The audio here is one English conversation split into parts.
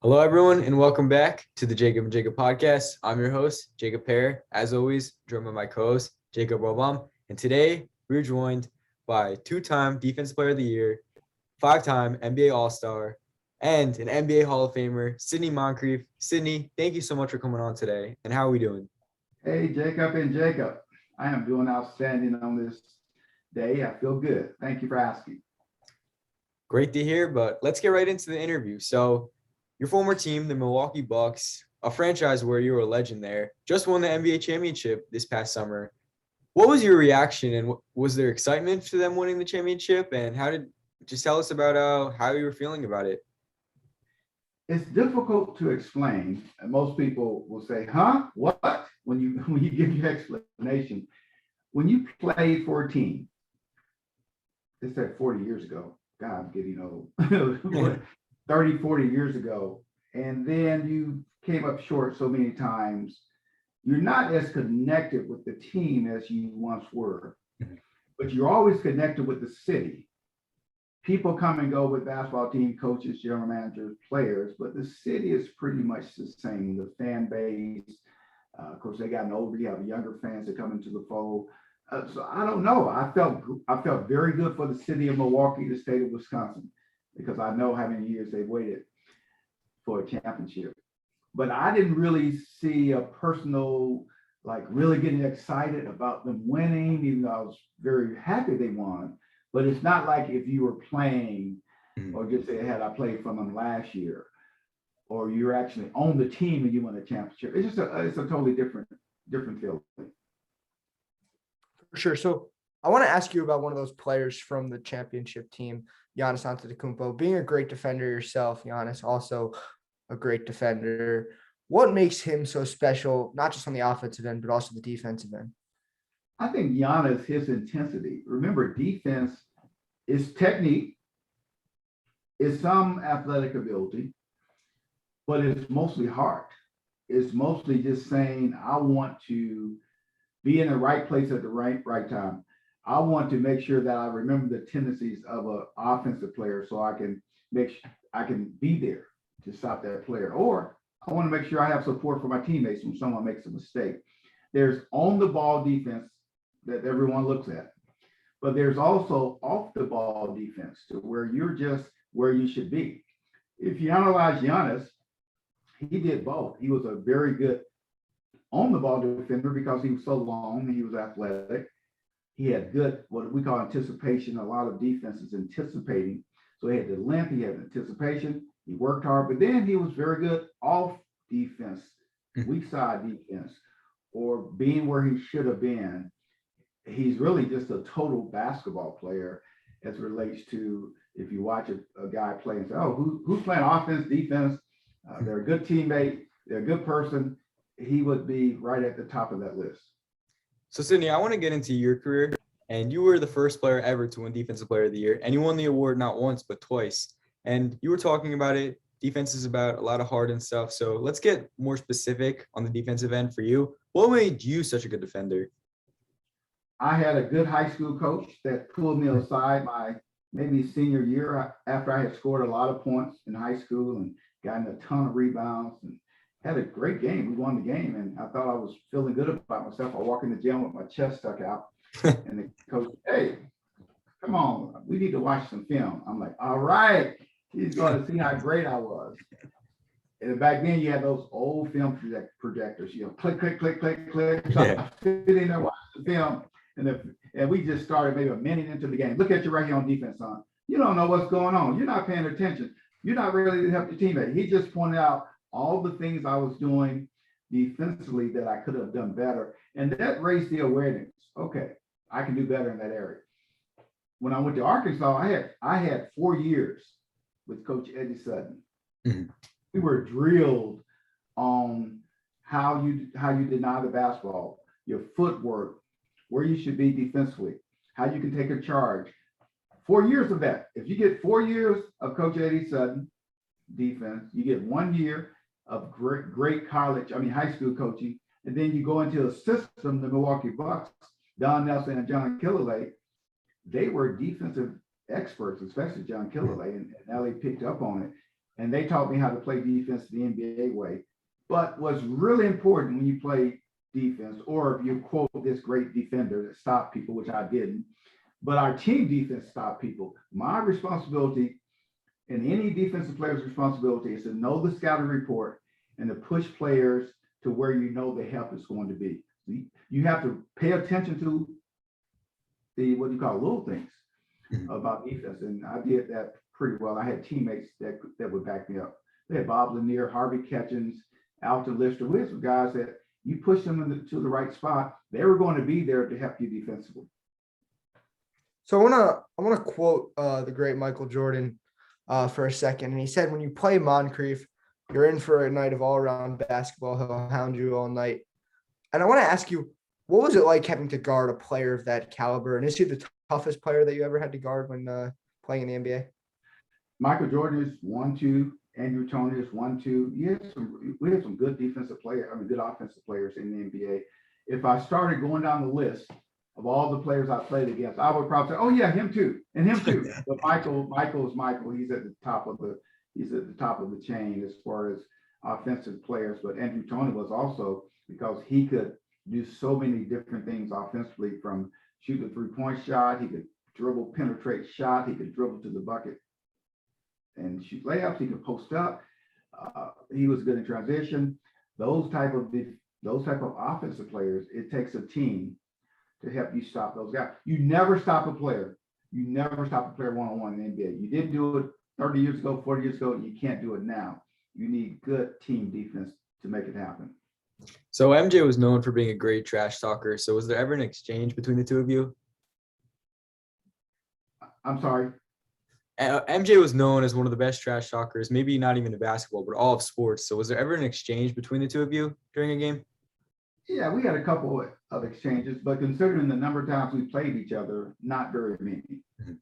Hello, everyone, and welcome back to the Jacob and Jacob podcast. I'm your host, Jacob Pear. As always, joined by my co-host, Jacob Robam. And today, we're joined by two-time Defensive Player of the Year, five-time NBA All-Star, and an NBA Hall of Famer, Sidney Moncreif. Sidney, thank you so much for coming on today. And how are we doing? Hey, Jacob and Jacob. I am doing outstanding on this day. I feel good. Thank you for asking. Great to hear, but let's get right into the interview. So, your former team, the Milwaukee Bucks, a franchise where you were a legend there, just won the NBA championship this past summer. What was your reaction, and was there excitement for them winning the championship? And just tell us about how you were feeling about it? It's difficult to explain. And most people will say, huh? What? When you give your explanation. When you played for a team, it's like 40 years ago. God, I'm getting old. 30, 40 years ago, and then you came up short so many times, you're not as connected with the team as you once were, but you're always connected with the city. People come and go with basketball team coaches, general managers, players, but the city is pretty much the same. The fan base, of course, they gotten older. You have younger fans that come into the fold. So I don't know. I felt very good for the city of Milwaukee, the state of Wisconsin, because I know how many years they've waited for a championship. But I didn't really see a personal, like really getting excited about them winning, even though I was very happy they won. But it's not like if you were playing, or just say, had I played from them last year, or you're actually on the team and you won a championship. It's a totally different feeling. For sure. So I want to ask you about one of those players from the championship team, Giannis Antetokounmpo. Being a great defender yourself, Giannis, also a great defender. What makes him so special, not just on the offensive end, but also the defensive end? I think Giannis, his intensity. Remember, defense is technique, is some athletic ability, but it's mostly heart. It's mostly just saying, I want to be in the right place at the right time. I want to make sure that I remember the tendencies of an offensive player so I can be there to stop that player. Or I want to make sure I have support for my teammates when someone makes a mistake. There's on the ball defense that everyone looks at, but there's also off the ball defense to where you're just where you should be. If you analyze Giannis, he did both. He was a very good on the ball defender because he was so long and he was athletic. He had good, what we call anticipation. A lot of defenses anticipating. So he had the length, he had anticipation, he worked hard, but then he was very good off defense, weak side defense, or being where he should have been. He's really just a total basketball player as it relates to if you watch a guy play and say, oh, who's playing offense, defense? They're a good teammate, they're a good person. He would be right at the top of that list. So, Sidney, I want to get into your career, and you were the first player ever to win Defensive Player of the Year, and you won the award not once, but twice. And you were talking about it. Defense is about a lot of heart and stuff. So let's get more specific on the defensive end for you. What made you such a good defender? I had a good high school coach that pulled me aside my maybe senior year after I had scored a lot of points in high school and gotten a ton of rebounds and had a great game. We won the game, and I thought I was feeling good about myself. I walked in the gym with my chest stuck out, and the coach, hey, come on, we need to watch some film. I'm like, all right, he's going to see how great I was. And back then, you had those old film projectors, click, click, click, click, click. So I'm sitting there watching the film, and we just started maybe a minute into the game. Look at you right here on defense, son. You don't know what's going on. You're not paying attention. You're not really helping your teammate. He just pointed out all the things I was doing defensively that I could have done better. And that raised the awareness. Okay, I can do better in that area. When I went to Arkansas, I had 4 years with Coach Eddie Sutton. Mm-hmm. We were drilled on how you deny the basketball, your footwork, where you should be defensively, how you can take a charge. 4 years of that. If you get 4 years of Coach Eddie Sutton defense, you get 1 year of great high school coaching, and then you go into a system, the Milwaukee Bucks, Don Nelson and John Killalay. They were defensive experts, especially John Killalay, and now they picked up on it. and they taught me how to play defense the NBA way. But what's really important when you play defense, or if you quote this great defender that stopped people, which I didn't, but our team defense stopped people. My responsibility and any defensive player's responsibility is to know the scouting report and to push players to where you know the help is going to be. You have to pay attention to the, what you call little things about defense. And I did that pretty well. I had teammates that would back me up. They had Bob Lanier, Harvey Catchings, Alton Lister. We had some guys that you push them to the right spot, they were going to be there to help you defensively. So I wanna quote the great Michael Jordan for a second. And he said, when you play Moncrief, you're in for a night of all-around basketball. He'll hound you all night. And I want to ask you, what was it like having to guard a player of that caliber? And is he the toughest player that you ever had to guard when playing in the NBA? Michael Jordan is 1-2. Andrew Toney is 1-2. We had some good defensive players, good offensive players in the NBA. If I started going down the list of all the players I played against, I would probably say, oh yeah, him too, and him too. But Michael is Michael. He's at the top of the chain as far as offensive players. But Andrew Toney was also, because he could do so many different things offensively, from shoot the three-point shot, he could dribble, penetrate shot, he could dribble to the bucket and shoot layups, he could post up. He was good in transition. Those type of offensive players, it takes a team to help you stop those guys. You never stop a player. You never stop a player one-on-one in the NBA. You didn't do it 30 years ago, 40 years ago, and you can't do it now. You need good team defense to make it happen. So MJ was known for being a great trash talker. So was there ever an exchange between the two of you? I'm sorry. MJ was known as one of the best trash talkers, maybe not even in basketball, but all of sports. So was there ever an exchange between the two of you during a game? Yeah, we had a couple of exchanges, but considering the number of times we played each other, not very many. Mm-hmm.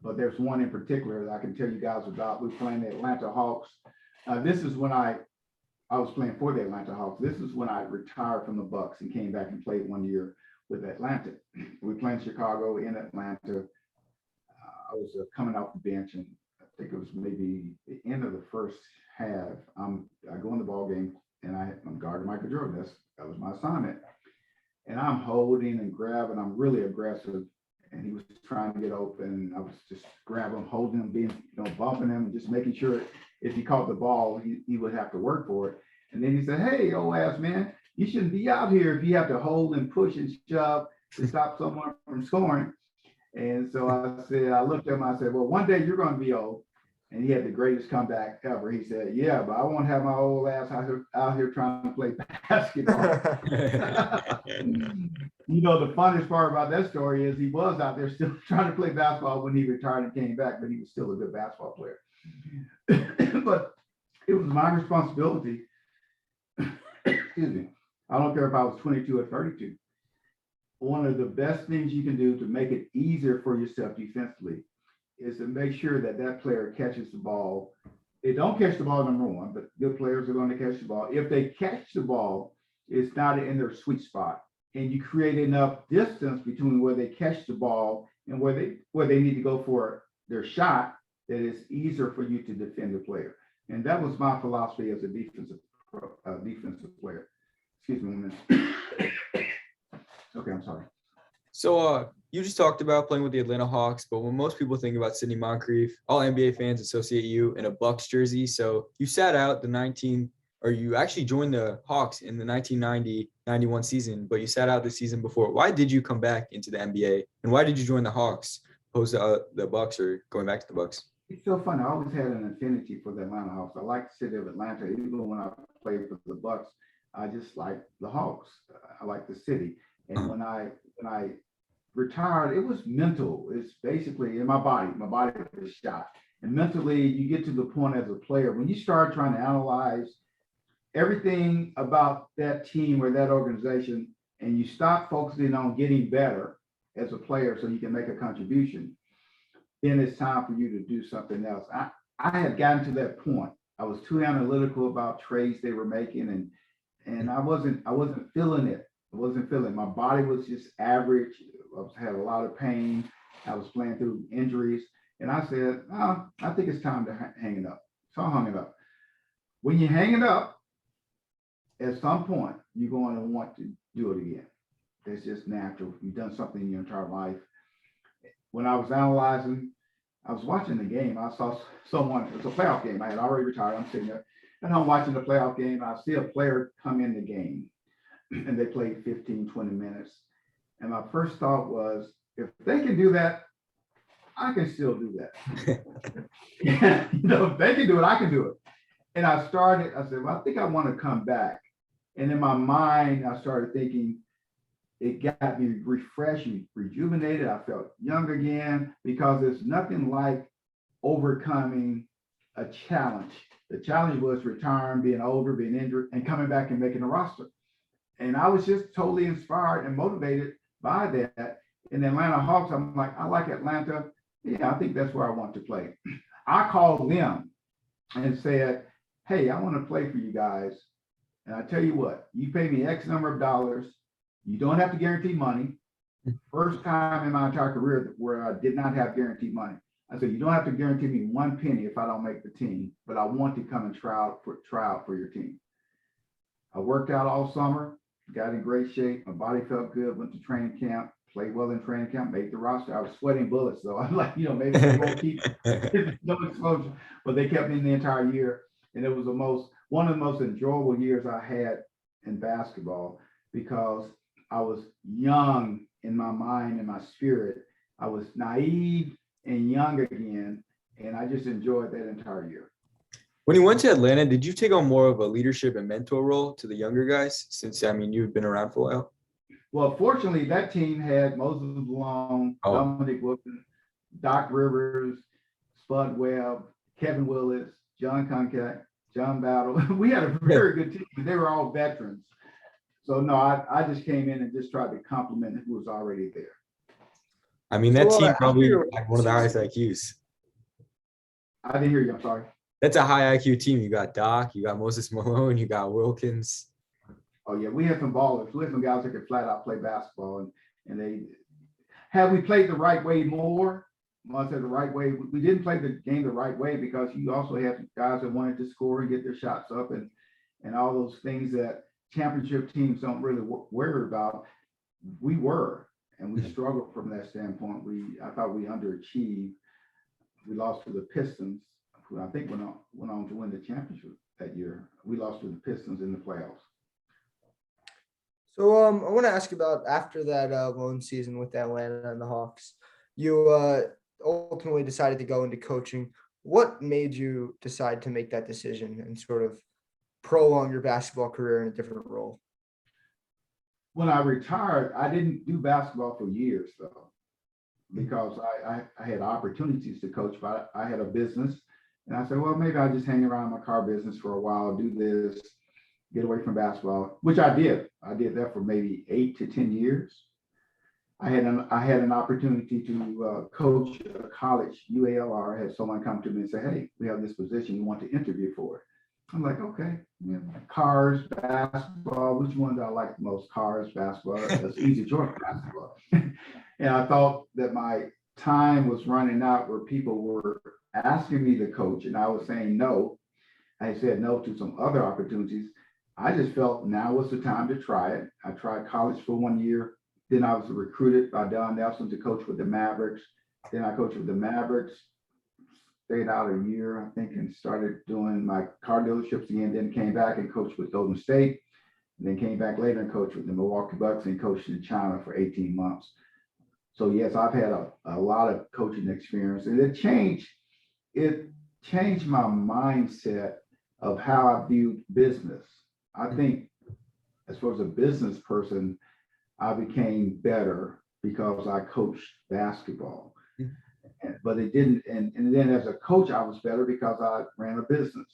But there's one in particular that I can tell you guys about. We were playing the Atlanta Hawks. This is when I was playing for the Atlanta Hawks. This is when I retired from the Bucks and came back and played 1 year with Atlanta. We played in Chicago, in Atlanta. I was coming off the bench, and I think it was maybe the end of the first half. I go in the ball game, and I'm guarding Michael Jordan. That was my assignment. And I'm holding and grabbing. I'm really aggressive, and he was trying to get open. I was just grabbing him, holding him, bumping him, and just making sure if he caught the ball, he would have to work for it. And then he said, "Hey, old ass man, you shouldn't be out here if you have to hold and push and shove to stop someone from scoring." And so I looked at him, I said, "Well, one day you're going to be old." And he had the greatest comeback ever. He said, "Yeah, but I won't have my old ass out here trying to play basketball." The funniest part about that story is he was out there still trying to play basketball when he retired and came back, but he was still a good basketball player. But it was my responsibility. Excuse me. I don't care if I was 22 or 32. One of the best things you can do to make it easier for yourself defensively is to make sure that player catches the ball. They don't catch the ball, number one, but good players are going to catch the ball. If they catch the ball, it's not in their sweet spot. And you create enough distance between where they catch the ball and where they need to go for their shot, that it's easier for you to defend the player. And that was my philosophy as a defensive player. Excuse me 1 minute. Okay, I'm sorry. So you just talked about playing with the Atlanta Hawks, but when most people think about Sidney Moncreif, all NBA fans associate you in a Bucks jersey. So you sat out you actually joined the Hawks in the 1990-91 season, but you sat out the season before. Why did you come back into the NBA, and why did you join the Hawks opposed to the Bucks or going back to the Bucks? It's so funny. I always had an affinity for the Atlanta Hawks. I like the city of Atlanta. Even when I played for the Bucks, I just like the Hawks. I like the city. And when I retired, it was mental. It's basically in my body. My body was shot. And mentally, you get to the point as a player, when you start trying to analyze everything about that team or that organization, and you stop focusing on getting better as a player so you can make a contribution, then it's time for you to do something else. I had gotten to that point. I was too analytical about trades they were making, and I wasn't feeling it. I wasn't feeling it. My body was just average. I had a lot of pain. I was playing through injuries. And I said, I think it's time to hang it up. So I hung it up. When you hang it up, at some point, you're going to want to do it again. It's just natural. You've done something in your entire life. When I was analyzing, I was watching the game. I saw someone, it's a playoff game. I had already retired. I'm sitting there and I'm watching the playoff game. I see a player come in the game and they played 15, 20 minutes. And my first thought was, if they can do that, I can still do that. If they can do it, I can do it. And I said, well, I think I want to come back. And in my mind, I started thinking, it got me refreshed, rejuvenated. I felt young again, because there's nothing like overcoming a challenge. The challenge was retiring, being older, being injured, and coming back and making a roster. And I was just totally inspired and motivated by that. In the Atlanta Hawks, I'm like, I like Atlanta. Yeah, I think that's where I want to play. I called them and said, hey, I want to play for you guys. And I tell you what, you pay me X number of dollars. You don't have to guarantee money. First time in my entire career where I did not have guaranteed money. I said, you don't have to guarantee me one penny if I don't make the team, but I want to come and try out for your team. I worked out all summer, got in great shape. My body felt good, went to training camp, played well in training camp, made the roster. I was sweating bullets, though. I'm like, maybe they won't keep no exposure, but they kept me in the entire year. And it was one of the most enjoyable years I had in basketball, because I was young in my mind and my spirit. I was naive and young again, and I just enjoyed that entire year. When you went to Atlanta, did you take on more of a leadership and mentor role to the younger guys? Since, you've been around for a while. Well, fortunately, that team had Moses Malone, Dominic Wilson, Doc Rivers, Spud Webb, Kevin Willis, John Concat, John Battle. We had a very good team. They were all veterans. So no, I just came in and just tried to compliment who was already there. That team probably had one of the highest IQs. I didn't hear you. I'm sorry. That's a high IQ team. You got Doc, you got Moses Malone, you got Wilkins. Oh yeah, we had some ballers. We had some guys that could flat out play basketball, and they had we played the right way more. When I said the right way, we didn't play the game the right way, because you also had guys that wanted to score and get their shots up, and all those things that championship teams don't really worry about. We were, and we struggled from that standpoint. I thought we underachieved. We lost to the Pistons, who I think went on to win the championship that year. We lost to the Pistons in the playoffs. So I want to ask about, after that lone season with Atlanta and the Hawks, you ultimately decided to go into coaching. What made you decide to make that decision and sort of prolong your basketball career in a different role? When I retired, I didn't do basketball for years, though, because I had opportunities to coach, but I had a business. And I said, well, maybe I'll just hang around my car business for a while, do this, get away from basketball, which I did. I did that for maybe 8 to 10 years. I had an opportunity to coach a college, UALR. I had someone come to me and say, hey, we have this position, you want to interview for it. I'm like, okay, cars, basketball, which one do I like the most? Cars, basketball. That's easy choice, basketball. And I thought that my time was running out, where people were asking me to coach and I was saying no. I said no to some other opportunities. I just felt now was the time to try it. I tried college for 1 year. Then I was recruited by Don Nelson to coach with the Mavericks. Then I coached with the Mavericks, stayed out a year, I think, and started doing my car dealerships again. Then came back and coached with Golden State. And then came back later and coached with the Milwaukee Bucks and coached in China for 18 months. So yes, I've had a lot of coaching experience, and it changed my mindset of how I viewed business. I think as far as a business person, I became better because I coached basketball. But it didn't, and then as a coach, I was better because I ran a business.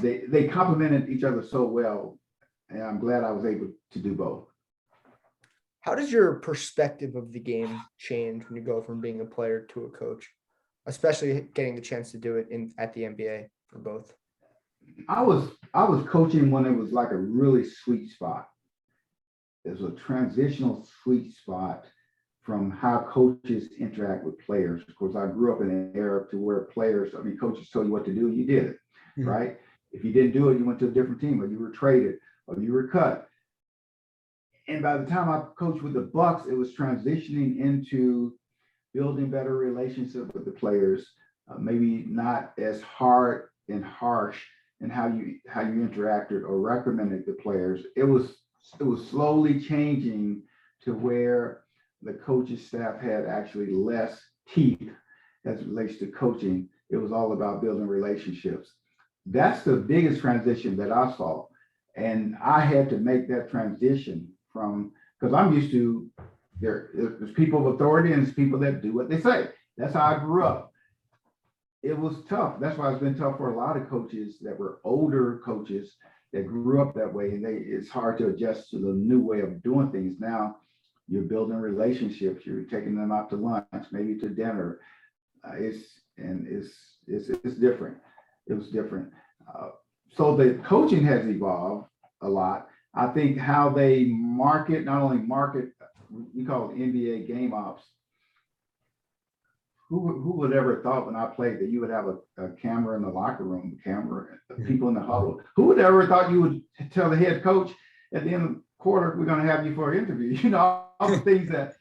They complemented each other so well, and I'm glad I was able to do both. How does your perspective of the game change when you go from being a player to a coach, especially getting the chance to do it at the NBA for both? I was coaching when it was like a really sweet spot. It was a transitional sweet spot from how coaches interact with players. Of course, I grew up in an era to where coaches told you what to do, you did it. right? If you didn't do it, you went to a different team, or you were traded, or you were cut. And by the time I coached with the Bucks, it was transitioning into building better relationships with the players, maybe not as hard and harsh in how you interacted or recommended the players. It was slowly changing to where the coaching staff had actually less teeth as it relates to coaching. It was all about building relationships. That's the biggest transition that I saw. And I had to make that transition from, because I'm used to there's people of authority and there's people that do what they say. That's how I grew up. It was tough. That's why it's been tough for a lot of coaches that were older coaches that grew up that way. And it's hard to adjust to the new way of doing things. Now you're building relationships. You're taking them out to lunch, maybe to dinner. It's different. It was different. So the coaching has evolved a lot. I think how they market, not only market, we call it NBA game ops. Who would ever thought when I played that you would have a camera in the locker room, people in the huddle? Who would ever thought you would tell the head coach at the end of the quarter, we're going to have you for an interview? You know, all the things that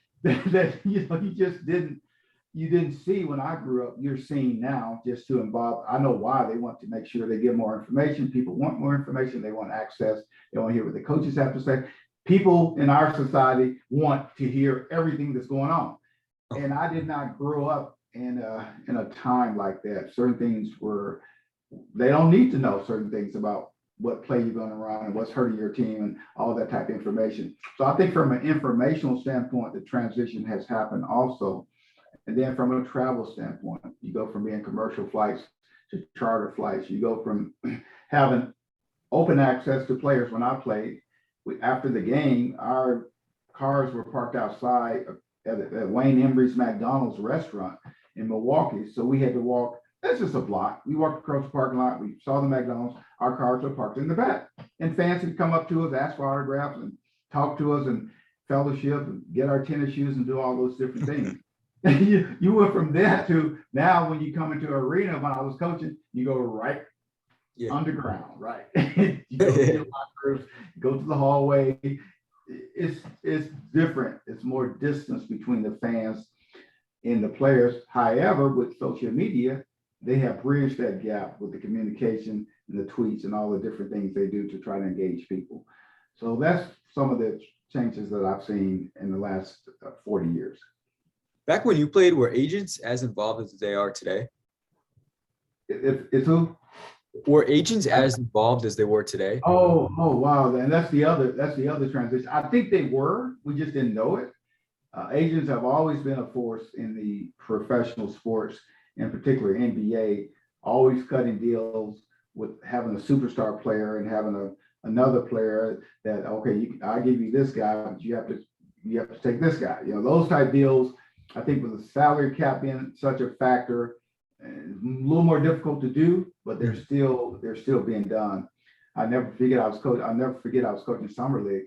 you just didn't see when I grew up. You're seeing now just to involve. I know why they want to make sure they give more information. People want more information. They want access. They want to hear what the coaches have to say. People in our society want to hear everything that's going on. And I did not grow up in a time like that. Certain things they don't need to know certain things about what play you're going to run and what's hurting your team and all that type of information. So I think from an informational standpoint, the transition has happened also. And then from a travel standpoint, you go from being commercial flights to charter flights. You go from having open access to players. When I played, after the game, our cars were parked outside at Wayne Embry's McDonald's restaurant in Milwaukee. So we had to walk, that's just a block. We walked across the parking lot. We saw the McDonald's. Our cars were parked in the back. And fans would come up to us, ask for autographs and talk to us and fellowship and get our tennis shoes and do all those different things. You went from that to now when you come into an arena, when I was coaching, you go right underground, right? You go to your lockers, go to the hallway. It's different. It's more distance between the fans and the players. However, with social media, they have bridged that gap with the communication and the tweets and all the different things they do to try to engage people. So that's some of the changes that I've seen in the last 40 years. Back when you played, were agents as involved as they are today? It's who? Were agents as involved as they were today? Oh, wow. And that's the other transition. I think they were, we just didn't know it. Agents have always been a force in the professional sports, in particular NBA, always cutting deals with having a superstar player and having another player that, okay, I give you this guy, but you have to take this guy. You know, those type deals. I think with the salary cap being such a factor, a little more difficult to do, but they're still being done. I'll never forget I was coaching summer league,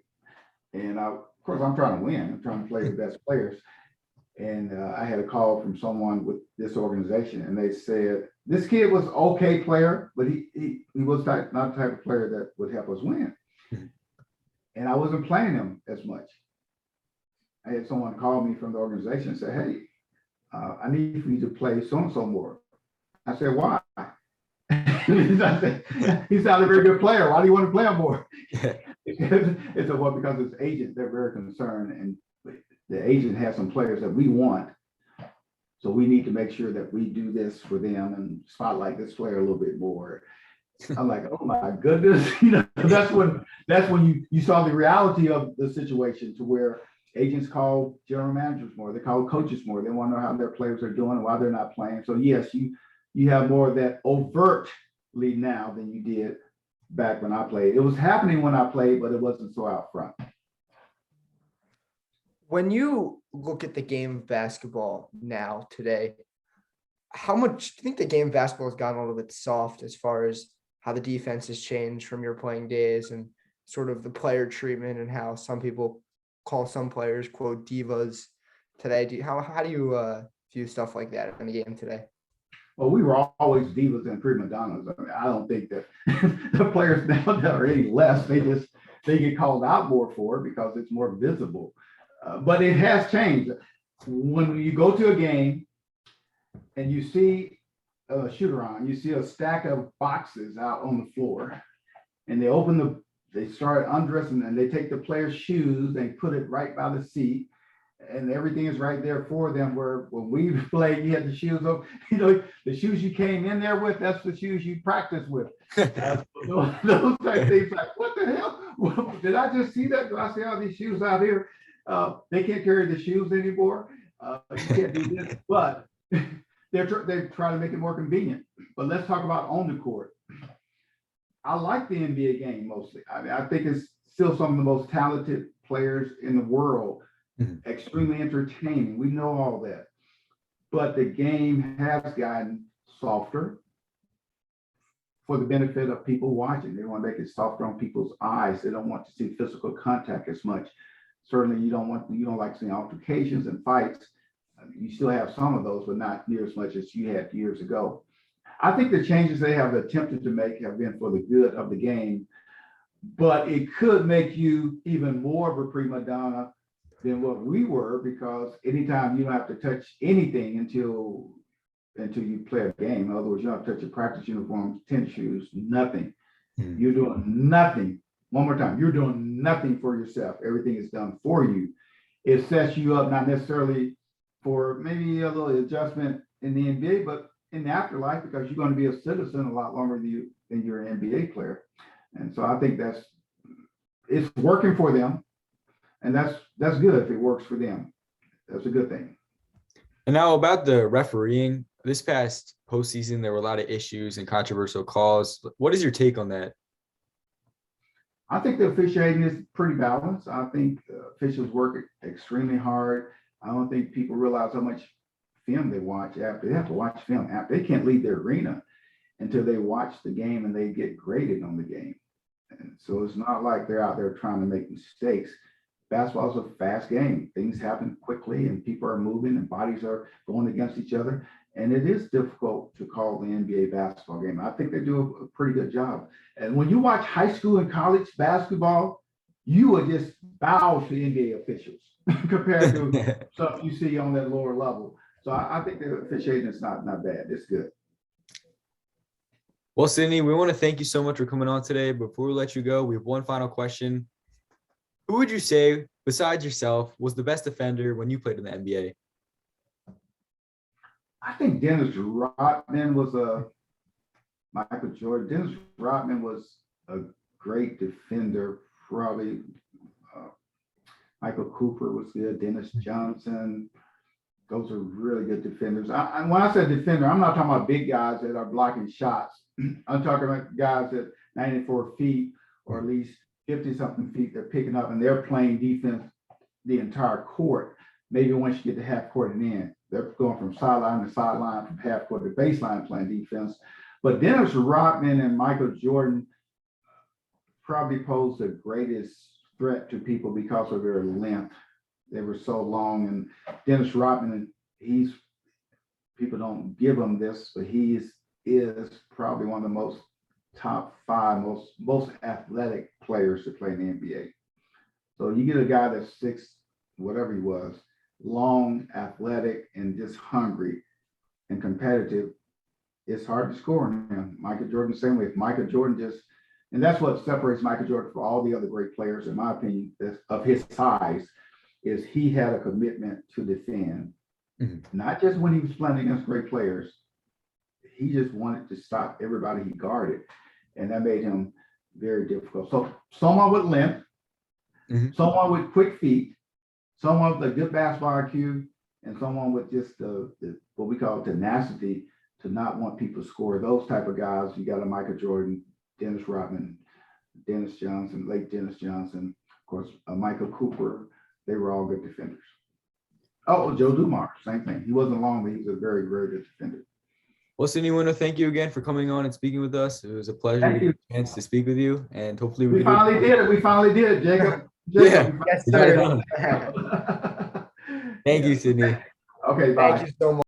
and of course I'm trying to win. I'm trying to play the best players, and I had a call from someone with this organization, and they said this kid was okay player, but he was not the type of player that would help us win, and I wasn't playing him as much. I had someone call me from the organization and say, hey, I need for you to play so-and-so more. I said, why? He's not a very good player. Why do you want to play him more? It's because his agent, they're very concerned, and the agent has some players that we want. So we need to make sure that we do this for them and spotlight this player a little bit more. I'm like, oh my goodness. That's when you saw the reality of the situation, to where agents call general managers more, they call coaches more. They want to know how their players are doing and why they're not playing. So yes, you have more of that overtly now than you did back when I played. It was happening when I played, but it wasn't so out front. When you look at the game of basketball now today, how much do you think the game of basketball has gotten a little bit soft as far as how the defense has changed from your playing days, and sort of the player treatment, and how some people call some players, quote, divas today? How do you view stuff like that in the game today? Well, we were always divas and prima donnas. I mean, I don't think that the players now are any less. They get called out more for it because it's more visible. But it has changed. When you go to a game and you see a shoot around, you see a stack of boxes out on the floor, and they start undressing and they take the player's shoes, they put it right by the seat, and everything is right there for them. Where when we played, you had the shoes on, the shoes you came in there with, that's the shoes you practice with. Those type things, like, what the hell? Did I just see that? Do I see all these shoes out here? They can't carry the shoes anymore. You can't do this, but they're trying to make it more convenient. But let's talk about on the court. I like the NBA game mostly. I mean, I think it's still some of the most talented players in the world. Extremely entertaining. We know all that. But the game has gotten softer for the benefit of people watching. They want to make it softer on people's eyes. They don't want to see physical contact as much. Certainly, you don't like seeing altercations and fights. I mean, you still have some of those, but not near as much as you had years ago. I think the changes they have attempted to make have been for the good of the game, but it could make you even more of a prima donna than what we were, because anytime you don't have to touch anything until you play a game. In other words, you don't have to touch your practice uniforms, tennis shoes, nothing. You're doing nothing. One more time, you're doing nothing for yourself. Everything is done for you. It sets you up not necessarily for maybe a little adjustment in the NBA, but in the afterlife, because you're going to be a citizen a lot longer than you're an NBA player. And so I think it's working for them. And that's good if it works for them. That's a good thing. And now about the refereeing, this past postseason, there were a lot of issues and controversial calls. What is your take on that? I think the officiating is pretty balanced. I think officials work extremely hard. I don't think people realize how much film they watch after. They have to watch film after. They can't leave their arena until they watch the game and they get graded on the game. And so it's not like they're out there trying to make mistakes. Basketball is a fast game. Things happen quickly and people are moving and bodies are going against each other. And it is difficult to call the NBA basketball game. I think they do a pretty good job. And when you watch high school and college basketball, you would just bow to NBA officials compared to stuff you see on that lower level. So I think the officiating is not bad. It's good. Well, Sidney, we want to thank you so much for coming on today. Before we let you go, we have one final question. Who would you say, besides yourself, was the best defender when you played in the NBA? I think Dennis Rodman was Michael Jordan. Dennis Rodman was a great defender. Probably Michael Cooper was good. Dennis Johnson. Those are really good defenders. When I say defender, I'm not talking about big guys that are blocking shots. I'm talking about guys at 94 feet or at least 50-something feet. They're picking up and they're playing defense the entire court. Maybe once you get to half court and in, they're going from sideline to sideline, from half court to baseline playing defense. But Dennis Rodman and Michael Jordan probably posed the greatest threat to people because of their length. They were so long. And Dennis Rodman, people don't give him this, but he is probably one of the most top 5 most athletic players to play in the NBA. So you get a guy that's 6, whatever he was, long, athletic, and just hungry and competitive. It's hard to score on him. Michael Jordan, the same way. If Michael Jordan and that's what separates Michael Jordan from all the other great players, in my opinion, of his size, is he had a commitment to defend. Not just when he was playing against great players. He just wanted to stop everybody he guarded. And that made him very difficult. So someone with length, someone with quick feet, someone with a good basketball IQ, and someone with just the what we call tenacity to not want people to score. Those type of guys, you got a Michael Jordan, Dennis Rodman, Dennis Johnson, late Dennis Johnson, of course, Michael Cooper. They were all good defenders. Oh, Joe Dumars, same thing. He wasn't long, but he was a very, very good defender. Well, Sidney, I want to thank you again for coming on and speaking with us. It was a pleasure to get a chance to speak with you, and hopefully we finally did it. We finally did it, Jacob. Yeah. Yes, sir. Thank you, Sidney. Okay, bye. Thank you so much.